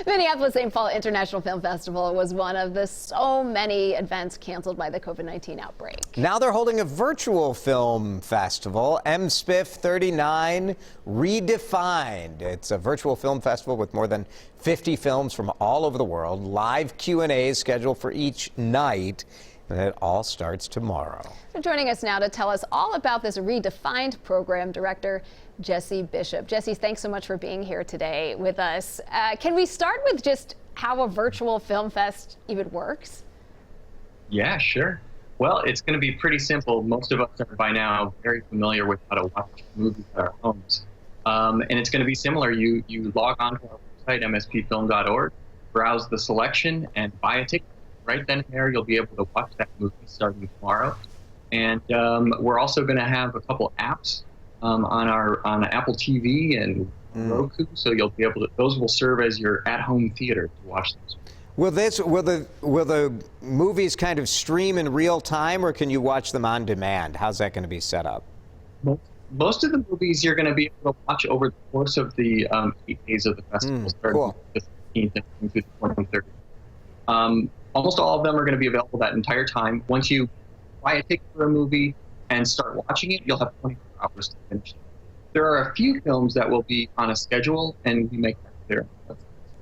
Minneapolis-St. Paul International Film Festival was one of the so many events canceled by the COVID-19 outbreak. Now they're holding a virtual film festival, MSPIF 39 Redefined. It's a virtual film festival with more than 50 films from all over the world, live Q&As scheduled for each night, and it all starts tomorrow. Joining us now to tell us all about this Redefined program, Director Jesse Bishop. Jesse, thanks so much for being here today with us. Can we start with just how a virtual film fest even works? Yeah, sure. Well, it's going to be pretty simple. Most of us are by now very familiar with how to watch movies at our homes. And it's going to be similar. You log on to our website, mspfilm.org, browse the selection, and buy a ticket. Right then and there, you'll be able to watch that movie starting tomorrow. And we're also going to have a couple apps on Apple TV and Roku, so you'll be able to. Those will serve as your at-home theater to watch those. Will the movies kind of stream in real time, or can you watch them on demand? How's that going to be set up? Most of the movies you're going to be able to watch over the course of the 8 days of the festival, starting cool. the 15th and through the 23rd. Almost all of them are going to be available that entire time. Once you buy a ticket for a movie and start watching it, you'll have 24 hours to finish it. There are a few films that will be on a schedule, and we make that clear.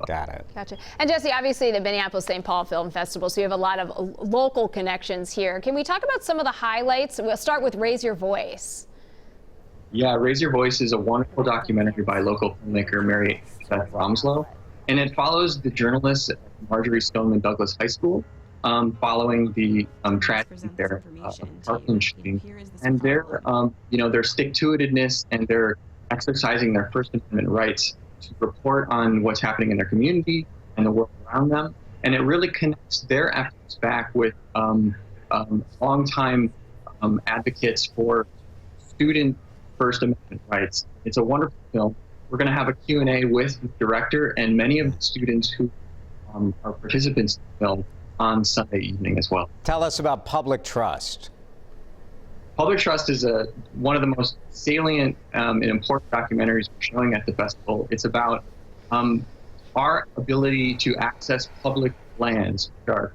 Got it. Gotcha. And Jesse, obviously the Minneapolis-St. Paul Film Festival, so you have a lot of local connections here. Can we talk about some of the highlights? We'll start with Raise Your Voice. Yeah, Raise Your Voice is a wonderful documentary by local filmmaker Mary Beth Romslow, and it follows the journalists at Marjorie Stoneman Douglas High School following the tragedy there of Parkland shooting, and their stick-to-itiveness and their exercising their First Amendment rights to report on what's happening in their community and the world around them. And it really connects their efforts back with longtime advocates for student First Amendment rights. It's a wonderful film. We're going to have a Q&A with the director and many of the students who are participants in the film on Sunday evening as well. Tell us about Public Trust. Public Trust is one of the most salient and important documentaries we're showing at the festival. It's about our ability to access public lands, which are,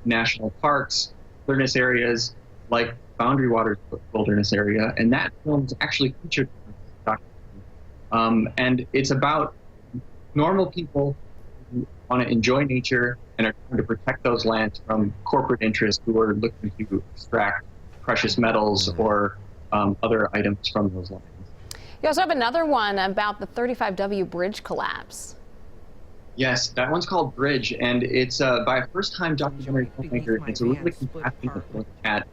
national parks, wilderness areas, like Boundary Waters Wilderness Area, and that film is actually featured in this documentary. And it's about normal people who want to enjoy nature and are trying to protect those lands from corporate interests who are looking to extract precious metals or other items from those lands. You also have another one about the 35W bridge collapse. Yes, that one's called Bridge, and it's by a first-time documentary filmmaker. It's a really compassionate look at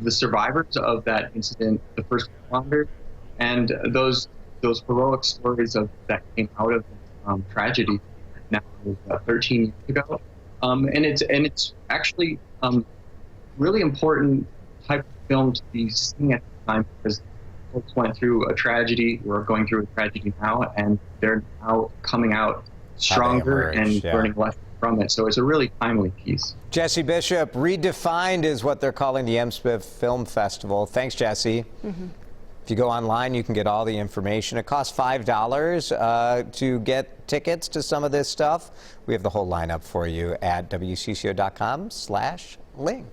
the survivors of that incident, the first responders, and those heroic stories that came out of tragedy now 13 years ago. And it's actually really important type of film to be seen at the time, because folks went through a tragedy, we're going through a tragedy now, and they're now coming out stronger and learning lessons from it. So it's a really timely piece. Jesse Bishop, Redefined is what they're calling the MSPIF Film Festival. Thanks, Jesse. If you go online, you can get all the information. It costs $5 to get tickets to some of this stuff. We have the whole lineup for you at WCCO.com/links.